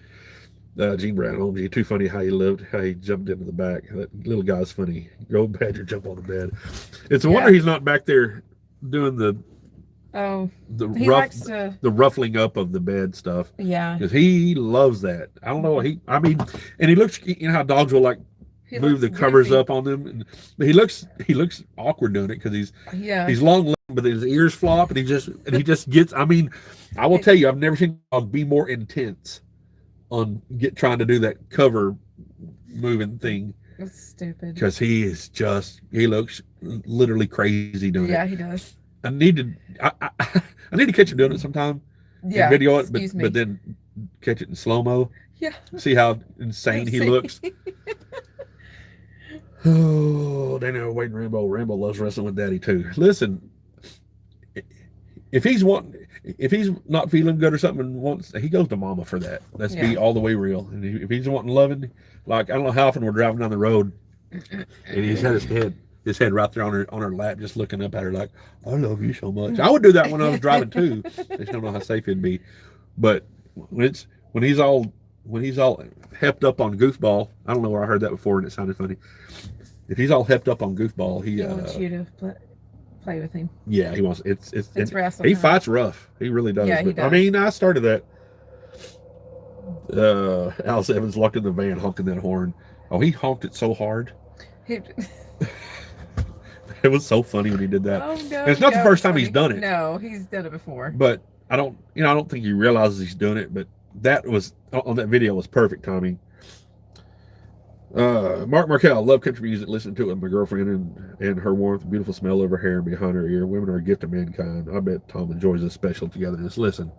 Gene Brown, OMG, too funny how he jumped into the back. That little guy's funny. Go Badger, jump on the bed. It's a wonder he's not back there doing Oh, the he likes to. the ruffling up of the bed stuff Yeah, because he loves that. I don't know. I mean, and he looks. You know how dogs will like he move looks the covers goofy. up on them, but he looks awkward doing it because Yeah, he's long legged, but his ears flop, and he just gets. I mean, I will it, tell you, I've never seen a dog be more intense on trying to do that cover moving thing it's stupid. because he looks literally crazy doing it. Yeah, he does. I need to I need to catch him doing it sometime and Yeah, video it, excuse but me. then catch it in slow mo. Yeah, See how insane he see. looks. Oh, they know Wade Rambo. Rambo loves wrestling with Daddy too. Listen, if he's not feeling good or something and wants, he goes to Mama for that. Let's Yeah. be all the way real. And if he's wanting loving, like I don't know how often we're driving down the road, and he's had his head right there on her lap, just looking up at her like, "I love you so much." I would do that when I was driving too. I just don't know how safe it'd be. But when he's all hepped up on goofball, I don't know where I heard that before and it sounded funny. If he's all hepped up on goofball, He wants you to play with him. yeah, he wants It's wrestling. he fights rough. He really does. Yeah, he But I does. mean, I started that. Alice Evans locked in the van honking that horn. Oh, he honked it so hard. He, It was so funny when he did that. oh no! And it's not the that first was time he's funny. done it. No, he's done it before. But I don't think he realizes he's doing it. But that was on that video was perfect timing. Mark Markel, love country music, listen to it with my girlfriend and her warmth, beautiful smell of her hair and behind her ear. Women are a gift of mankind. I bet Tom enjoys this special togetherness. Listen,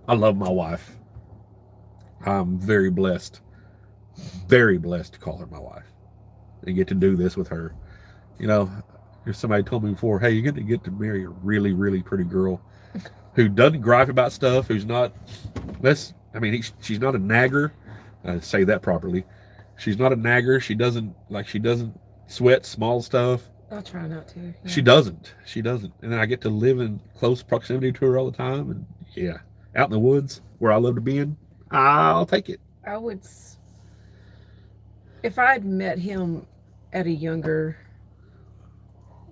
I love my wife. I'm very blessed to call her my wife and get to do this with her. You know, there's somebody told me before, hey, you're going to get to marry a really, really pretty girl who doesn't gripe about stuff, who's not, she's not a nagger. I say that properly. She's not a nagger. She doesn't sweat small stuff. I'll try not to. Yeah. She doesn't. And then I get to live in close proximity to her all the time. And yeah, out in the woods where I love to be in, I'll take it. I would, if I'd met him at a younger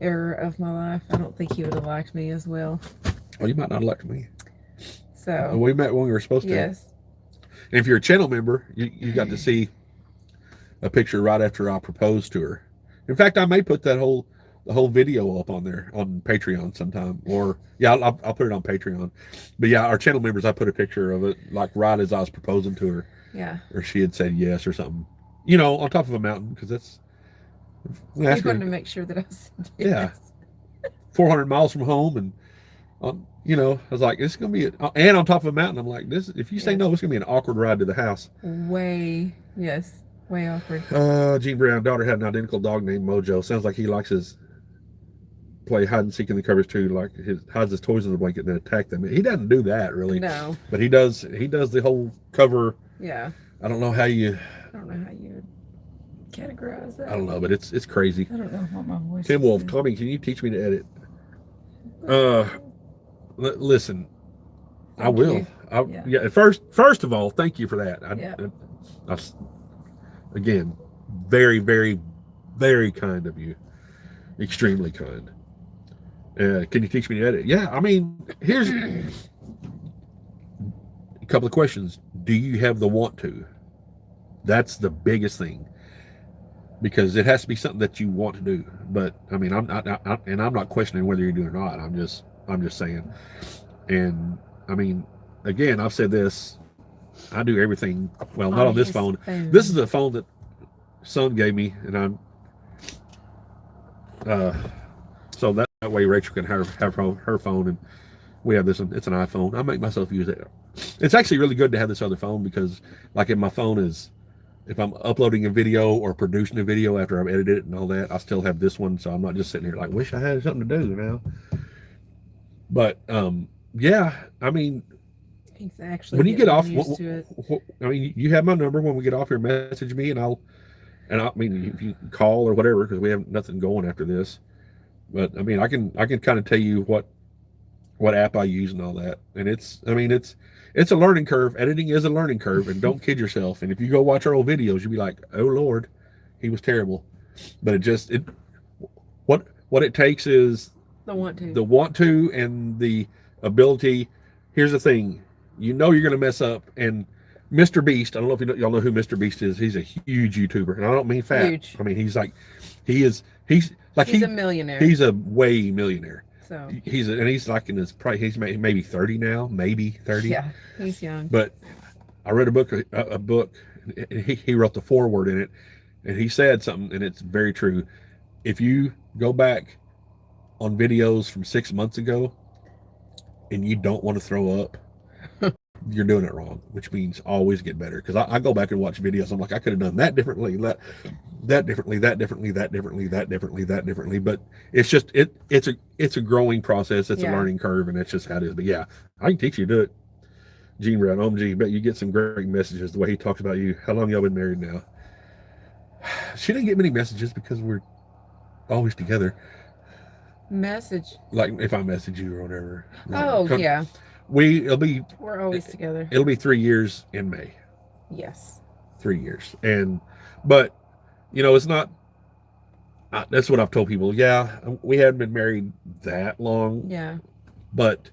era of my life, I don't think he would have liked me as well. Well, you might not elect me. So we met when we were supposed to. yes. And if you're a channel member, you got to see a picture right after I proposed to her. In fact, I may put the whole video up on there on Patreon sometime. Or yeah, I'll put it on Patreon. But yeah, our channel members, I put a picture of it like right as I was proposing to her. Yeah. Or she had said yes or something. You know, on top of a mountain because that's. You wanted to make sure that I said yes. Yeah. 400 miles from home and. You know, I was like, it's gonna be, and on top of a mountain. I'm like, this. If you say no, it's gonna be an awkward ride to the house. Way awkward. Gene Brown, daughter had an identical dog named Mojo. Sounds like he likes his play hide and seek in the covers too. Like hides his toys in the blanket and then attack them. He doesn't do that really. No. But he does. He does the whole cover. Yeah. I don't know how you would categorize that. I don't know, but it's crazy. I don't know what my voice. Tim Wolf, Tommy, can you teach me to edit? Listen, I will. Yeah. First of all, thank you for that. I again, very, very, very kind of you. Extremely kind. Can you teach me to edit? Yeah. I mean, here's a couple of questions. Do you have the want to? That's the biggest thing. Because it has to be something that you want to do. But I mean, I'm not questioning whether you do or not. I'm just saying. And I mean, again, I've said this. I do everything. Well, not on this phone. This is a phone that son gave me, and I'm. So that way Rachel can have her phone, and we have this one. It's an iPhone. I make myself use it. It's actually really good to have this other phone because, like, if my phone is, if I'm uploading a video or producing a video after I've edited it and all that, I still have this one, so I'm not just sitting here like, wish I had something to do now. But yeah, I mean, he's actually when you get off, used to it. I mean, you have my number. When we get off here, message me, and I mean, if you call or whatever, because we have nothing going after this. But I mean, I can kind of tell you what app I use and all that, and it's a learning curve. Editing is a learning curve, and don't kid yourself. And if you go watch our old videos, you'll be like, oh Lord, he was terrible. But what What it takes is The want to. the want to and the ability. Here's the thing, you know you're going to mess up. And Mr. Beast, I don't know if y'all know who Mr. Beast is. He's a huge YouTuber, and I don't mean fat. Huge. I mean he's like He's a millionaire. He's a way millionaire. So He's like in his probably he's maybe 30 now, maybe 30. yeah, he's young. But I read a book. And he wrote the foreword in it, and he said something, and it's very true. If you go back on videos from 6 months ago and you don't want to throw up, you're doing it wrong, which means always get better. Because I go back and watch videos. I'm like, I could have done that differently, that differently, that differently, that differently, that differently, that differently. But it's just it's a growing process. It's a learning curve, and that's just how it is. But yeah, I can teach you to do it. Gene Brown, OMG, bet you get some great messages the way he talks about you. How long y'all been married now? She didn't get many messages because we're always together. Message. Like if I message you or whatever. Oh yeah. We're always together. It'll be 3 years in May. Yes. 3 years. But it's not. That's what I've told people. Yeah, we hadn't been married that long. Yeah. But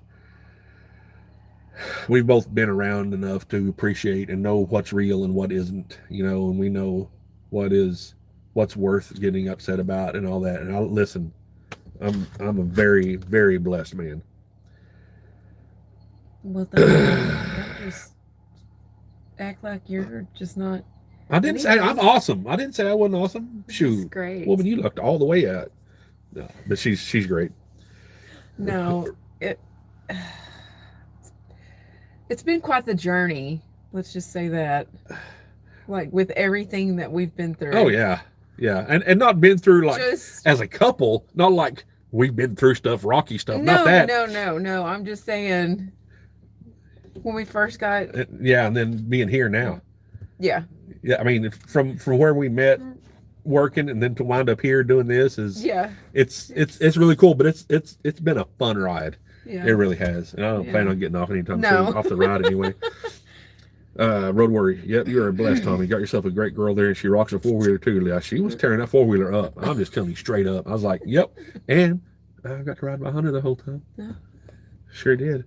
we've both been around enough to appreciate and know what's real and what isn't. And we know what's worth getting upset about and all that. And I'll listen. I'm a very, very blessed man. Well, don't just act like you're just not. I didn't say I'm awesome. I didn't say I wasn't awesome. Shoot, that's great. Woman, you looked all the way at. No, but she's great. No, it's been quite the journey. Let's just say that. Like with everything that we've been through. Oh yeah. And not been through like as a couple, not like we've been through stuff, rocky stuff. No, not that. No. I'm just saying when we first got. Yeah, and then being here now. Yeah. Yeah, I mean, from where we met, working, and then to wind up here doing this is. Yeah. It's really cool, but it's been a fun ride. Yeah. It really has, and I don't plan on getting off anytime soon off the ride anyway. Road warrior. Yep, you are blessed, Tommy. Got yourself a great girl there, and she rocks a 4-wheeler too. Yeah, she was tearing that 4-wheeler up. I'm just telling you straight up. I was like, yep. And I got to ride behind her the whole time. Yeah. Sure did.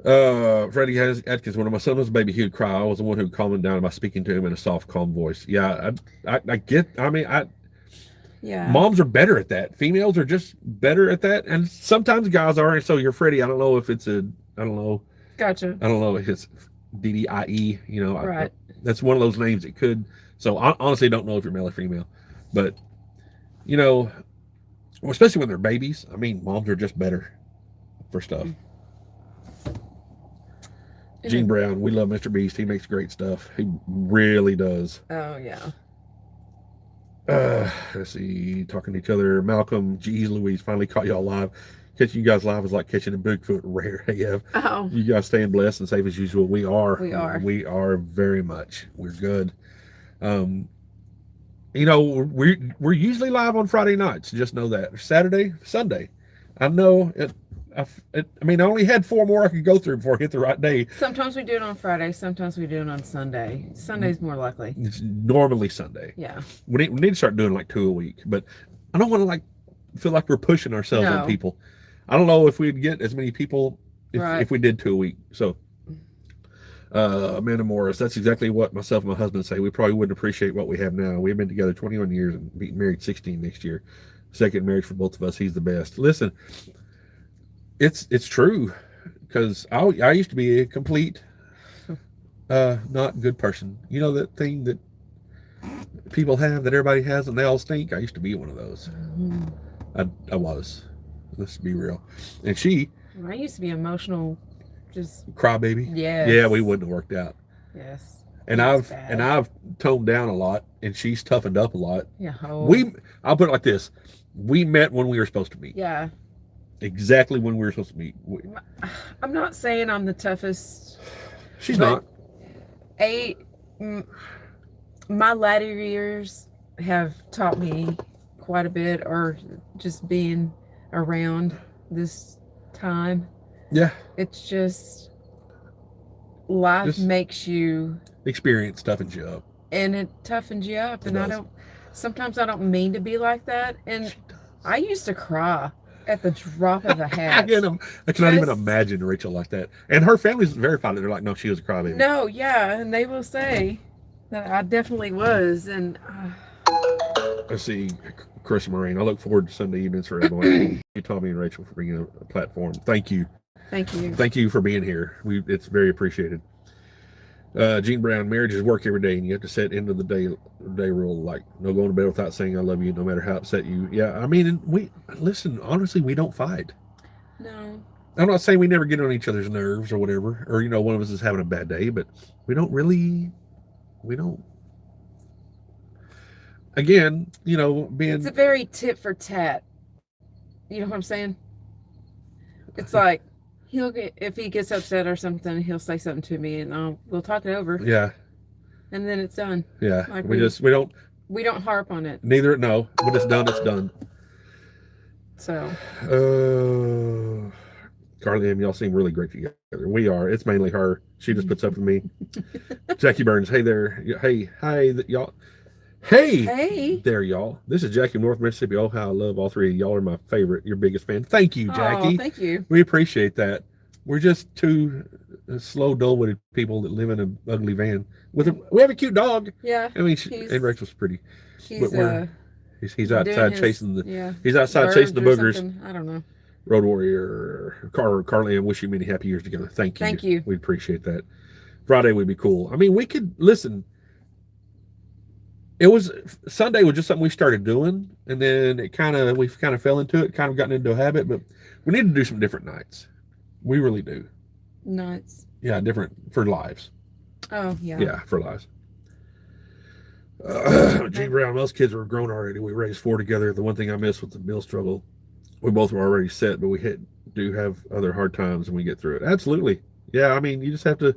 Freddie Atkins, when my son was a baby, he would cry. I was the one who calmed him down by speaking to him in a soft, calm voice. Yeah, I get. I mean, yeah. Moms are better at that. Females are just better at that, and sometimes guys are. And so you're Freddie. I don't know if it's I don't know. Gotcha. I don't know if it's DDIE. Right. That's one of those names it could. So I honestly don't know if you're male or female, but especially when they're babies. I mean, moms are just better for stuff. Gene Brown, we love Mr. Beast. He makes great stuff. He really does. Oh yeah. Let's see, talking to each other. Malcolm, geez Louise, finally caught y'all live. Catching you guys live is like catching a Bigfoot rare AF. Oh. You guys staying blessed and safe as usual. We are. We are very much. We're good. We're usually live on Friday nights. Just know that. Saturday, Sunday. I know it. I only had 4 more I could go through before I hit the right day. Sometimes we do it on Friday. Sometimes we do it on Sunday. Sunday's more likely. It's normally Sunday. Yeah. We need to start doing like 2 a week, but I don't want to feel like we're pushing ourselves on people. I don't know if we'd get as many people if we did 2 a week. So, Amanda Morris, that's exactly what myself and my husband say. We probably wouldn't appreciate what we have now. We've been together 21 years and be married 16 next year. Second marriage for both of us. He's the best. Listen. It's true, because I used to be a complete not good person. You know that thing that people have that everybody has and they all stink? I used to be one of those. Mm-hmm. I was. Let's be real. And I used to be emotional, just crybaby. Yes. Yeah, we wouldn't have worked out. Yes. And I've toned down a lot, and she's toughened up a lot. Yeah. I'll put it like this: we met when we were supposed to meet. Yeah. Exactly when we were supposed to meet. I'm not saying I'm the toughest. She's not. My latter years have taught me quite a bit, or just being around this time. Yeah. It's just life makes you experience toughens you up. And it toughens you up. And sometimes I don't mean to be like that. And I used to cry at the drop of a I hat. cannot even Just imagine Rachel like that. And her family's verified it. They're like, no, she was a crybaby. no, yeah, and they will say that I definitely was, and Let's see, Chris Marine. I look forward to Sunday evenings for everyone. Thank you, Tommy and Rachel, for bringing a platform. Thank you. thank you. Thank you for being here. It's very appreciated. Gene Brown, marriage is work every day, and you have to set into the day rule, like no going to bed without saying I love you, no matter how upset you. Yeah, I mean, we listen. Honestly, we don't fight. No, I'm not saying we never get on each other's nerves or whatever, or one of us is having a bad day, but we don't really. We don't. Again, it's a being very tit for tat. You know what I'm saying? It's like if he gets upset or something, he'll say something to me, and we'll talk it over, yeah, and then it's done. yeah. Like We don't harp on it. neither. No, when it's done, it's done. So, Carly M, y'all seem really great together. We are. It's mainly her. She just puts up with me. Jackie Burns, hey there. Hey, hi, y'all. Hey there, y'all. This is Jackie from North Mississippi. Oh, how I love all three of y'all. Are my favorite. Your biggest fan. Thank you, Jackie. oh, thank you. We appreciate that. We're just two slow, dull-witted people that live in an ugly van. We have a cute dog. Yeah, I mean, and Rachel's pretty. he's He's outside chasing the. yeah, He's outside chasing the boogers. I don't know. Road Warrior, Carly, and wish you many happy years together. Thank you. Thank you. We'd appreciate that. Friday would be cool. I mean, we could listen. Sunday was just something we started doing, and then we kind of fell into it, kind of gotten into a habit. But we need to do some different nights. We really do. Nights. Yeah, different for lives. Oh yeah. Yeah, for lives. G Brown, most kids were grown already. We raised 4 together. The one thing I miss was the meal struggle. We both were already set, but we do have other hard times, and we get through it. Absolutely. Yeah, I mean, you just have to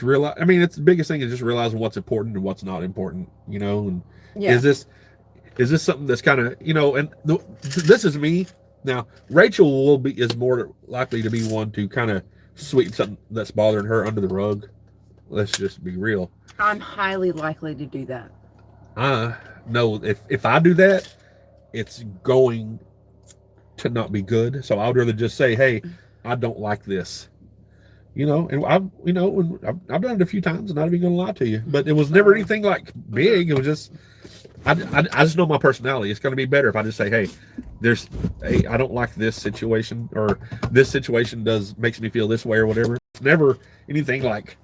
realize. I mean, it's the biggest thing is just realizing what's important and what's not important. And Yeah. is this something that's kind of and this is me now. Rachel is more likely to be one to kind of sweep something that's bothering her under the rug. Let's just be real. I'm highly likely to do that. No, if I do that, it's going to not be good. So I would rather just say, hey, I don't like this. And I've done it a few times, and I'm not even going to lie to you. But it was never anything like big. It was just, I just know my personality. It's going to be better if I just say, hey, I don't like this situation, or this situation makes me feel this way, or whatever. It's never anything like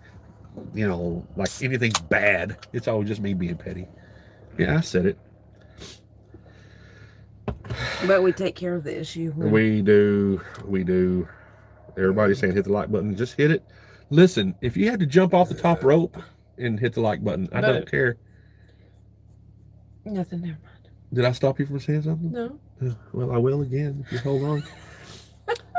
anything bad. It's always just me being petty. Yeah, I said it. But we take care of the issue. We do. Everybody's saying hit the like button. Just hit it. Listen, if you had to jump off the top rope and hit the like button, I don't care. Nothing, never mind. Did I stop you from saying something? No. Well, I will again if you hold on.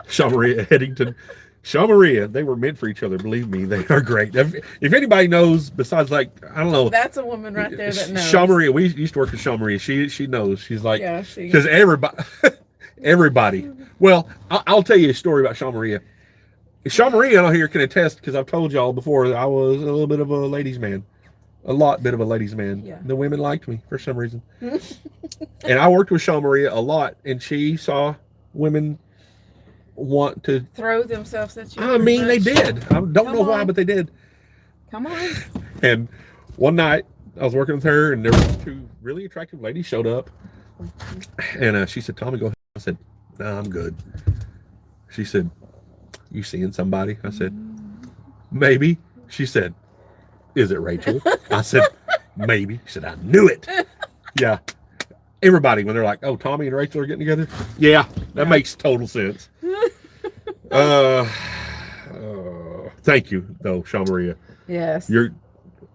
Shaw Maria Eddington. Shaw Maria, they were meant for each other. Believe me, they are great. If anybody knows, besides I don't know. That's a woman right there that knows. Shaw Maria, we used to work with Shaw Maria. She knows. She's like, yeah, because everybody. Well, I'll tell you a story about Shaw Maria. Shaw Maria out here can attest, because I've told y'all before that I was a little bit of a ladies' man. A lot bit of a ladies' man. Yeah. The women liked me for some reason. And I worked with Shaw Maria a lot, and she saw women want to throw themselves at you. I mean, they did. I don't know why, but they did. Come on. And one night I was working with her, and there were 2 really attractive ladies showed up, and she said, "Tommy, go ahead." I said, "No, I'm good." She said, "You seeing somebody?" I said, "Maybe." She said, "Is it Rachel?" I said, "Maybe." She said, "I knew it." Yeah. Everybody, when they're like, "Oh, Tommy and Rachel are getting together," yeah, that makes total sense. Thank you, though, Shaw Maria. Yes.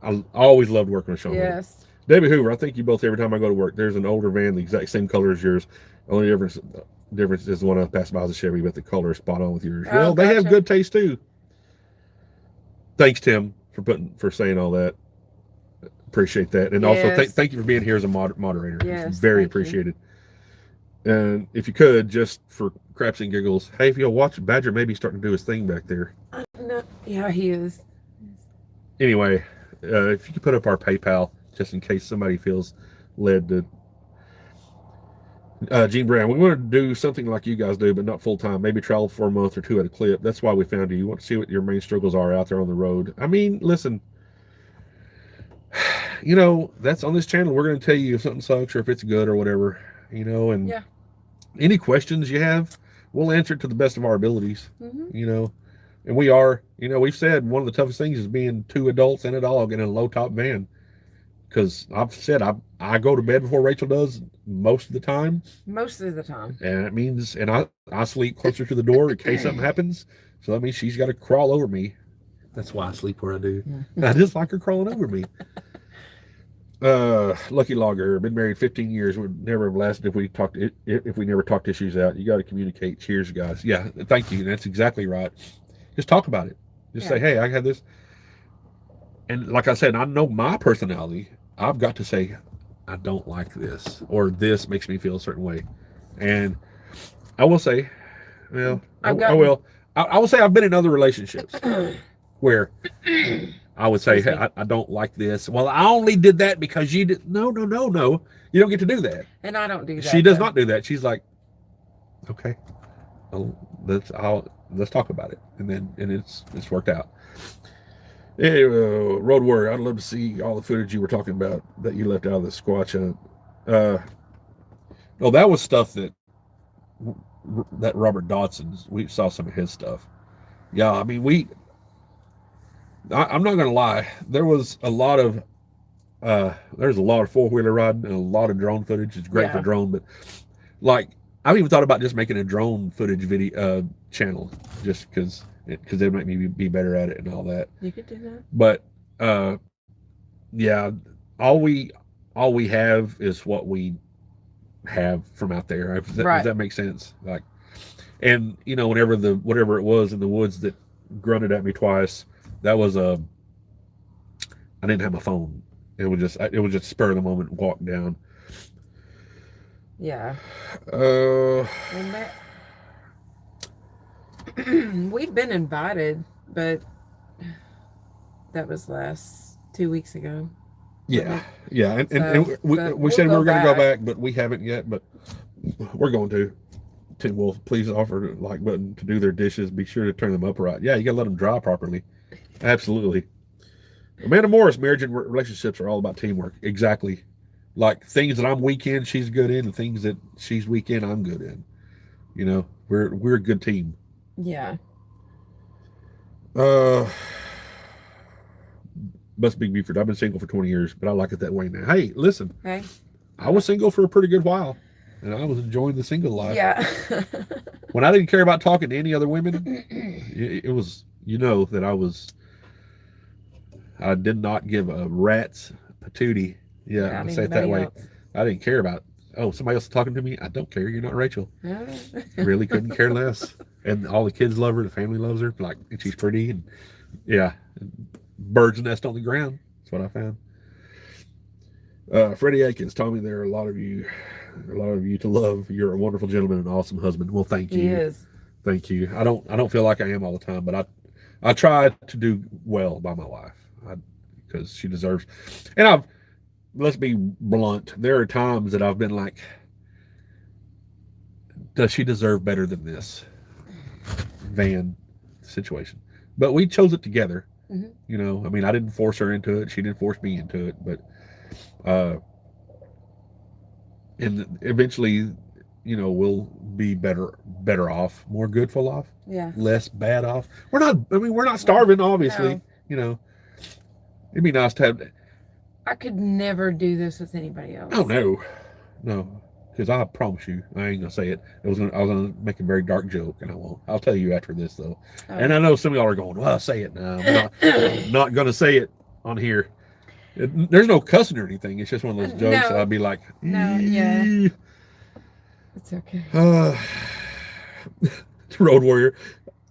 I always loved working with Shaw Maria. Yes. Debbie Hoover, I think you both every time I go to work. There's an older van, the exact same color as yours. Only difference is the one I passed by is a Chevy, but the color is spot on with yours. Oh, well, they gotcha. have good taste too. Thanks, Tim, for saying all that. Appreciate that, and also thank you for being here as a moderator. Yes, it's very appreciated. And if you could, just for craps and giggles, hey, if you'll watch, Badger may be starting to do his thing back there. No, yeah, he is. Anyway, if you could put up our PayPal, just in case somebody feels led to. Gene Brown, we want to do something like you guys do, but not full time. Maybe travel for a month or two at a clip. That's why we found you. You want to see what your main struggles are out there on the road. I mean, listen, that's on this channel. We're going to tell you if something sucks or if it's good or whatever, and Yeah. any questions you have, we'll answer it to the best of our abilities, Mm-hmm. And we are, we've said one of the toughest things is being two adults and a dog in a low top van. Because I've said I go to bed before Rachel does most of the time, Most of the time. and it means and I sleep closer to the door in case something happens. So that means she's got to crawl over me. That's why I sleep where I do. I just like her crawling over me. Lucky Logger, been married 15 years. Would never have lasted if we never talked issues out. You got to communicate. Cheers, guys. Yeah, thank you. That's exactly right. Just talk about it. Just say, hey, I had this. And like I said, I know my personality. I've got to say, I don't like this, or this makes me feel a certain way. And I will say, well, I will. I will say I've been in other relationships where I would say, hey, I don't like this. Well, I only did that because you did. No. You don't get to do that. And I don't do that. She does not do that. She's like, okay, let's talk about it, and it's worked out. Hey, Road Warrior, I'd love to see all the footage you were talking about that you left out of the Squatch hunt. No, that was stuff that Robert Dodson's. We saw some of his stuff. Yeah, I mean I'm not gonna lie. There's a lot of four-wheeler riding and a lot of drone footage. It's great for drone, but like I've even thought about just making a drone footage video channel, just because it'd make me be better at it and all that. You could do that. But yeah, all we have is what we have from out there. Does that make sense? Like, and whenever whatever it was in the woods that grunted at me twice, that was I didn't have my phone. It was just spur of the moment walk down. Yeah. And we've been invited, but that was last 2 weeks ago. Yeah, and we said we were going to go back, but we haven't yet. But we're going to. Tim Wolf, please offer like button to do their dishes. Be sure to turn them upright. Yeah, you got to let them dry properly. Absolutely. Amanda Morris, marriage and relationships are all about teamwork. Exactly. Like things that I'm weak in, she's good in, and things that she's weak in, I'm good in. We're a good team. Yeah. Bust Big Buford. I've been single for 20 years, but I like it that way now. Hey, listen. Hey. I was single for a pretty good while, and I was enjoying the single life. Yeah. When I didn't care about talking to any other women, it was, that I did not give a rat's patootie. Yeah, I say it that way. I didn't care about, somebody else is talking to me. I don't care. You're not Rachel. Really couldn't care less. And all the kids love her. The family loves her. Like, and she's pretty. And yeah, birds nest on the ground. That's what I found. Freddie Aikens, Tommy, there are a lot of you to love. You're a wonderful gentleman and an awesome husband. Well, thank you. He is. Thank you. I don't feel like I am all the time, but I try to do well by my wife because she deserves. And let's be blunt. There are times that I've been like, does she deserve better than this van situation? But we chose it together. Mm-hmm. I mean, I didn't force her into it. She didn't force me into it, but and eventually, we'll be better off, more goodful off, less bad off. We're not starving, obviously. No. It'd be nice to have. I could never do this with anybody else. Oh no, because I promise you, I ain't gonna say it. I was gonna make a very dark joke, and I won't. I'll tell you after this though. Oh. And I know some of y'all are going, well, say it now. I'm not gonna say it on here. There's no cussing or anything. It's just one of those jokes that I'd be like, yeah. It's okay. Road Warrior.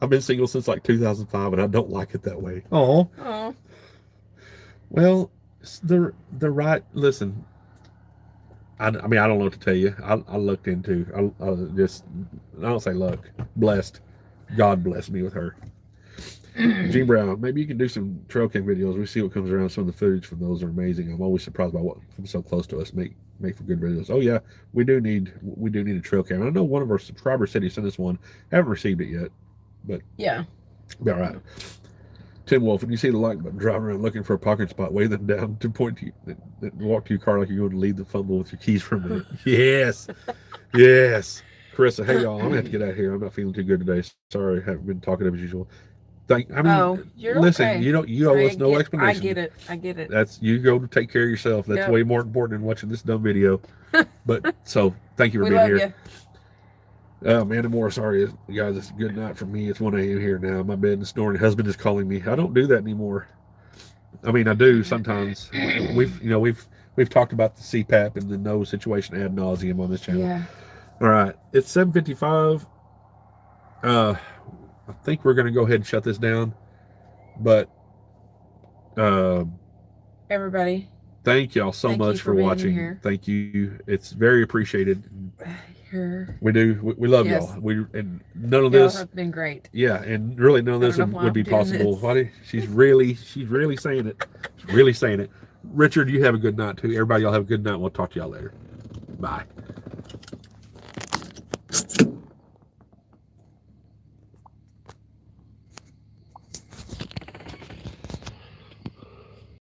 I've been single since like 2005, and I don't like it that way. Oh. Well, the right. Listen. I mean, I don't know what to tell you. I looked into. I don't say luck. Blessed. God blessed me with her. Gene Brown, maybe you can do some trail cam videos. We see what comes around. Some of the footage from those are amazing. I'm always surprised by what comes so close to us make for good videos. Oh yeah, we do need a trail cam. I know one of our subscribers said he sent us one. Haven't received it yet, but yeah, be all right. Tim Wolf, when you see the like button driving around looking for a parking spot, wave them down to point to you, then walk to your car like you're going to leave the fumble with your keys for a minute. Yes, yes. Carissa, hey y'all, I'm gonna have to get out of here. I'm not feeling too good today. Sorry, I haven't been talkative as usual. You're Listen, okay. you owe us no explanation. I get it. That's you go to take care of yourself. That's way more important than watching this dumb video. But so thank you for being here. Amanda Moore, sorry guys, it's a good night for me. It's 1 a.m. here now. My bed is snoring. Husband is calling me. I don't do that anymore. I mean, I do sometimes. We've talked about the CPAP and the nose situation ad nauseum on this channel. Yeah. All right, it's 7:55. I think we're gonna go ahead and shut this down. But everybody, thank y'all so much for watching. Here. Thank you. It's very appreciated. Here. We do. We love y'all. And none of this have been great. Yeah, and really none of this would be possible. She's really saying it. She's really saying it. Richard, you have a good night too. Everybody, y'all have a good night. We'll talk to y'all later. Bye.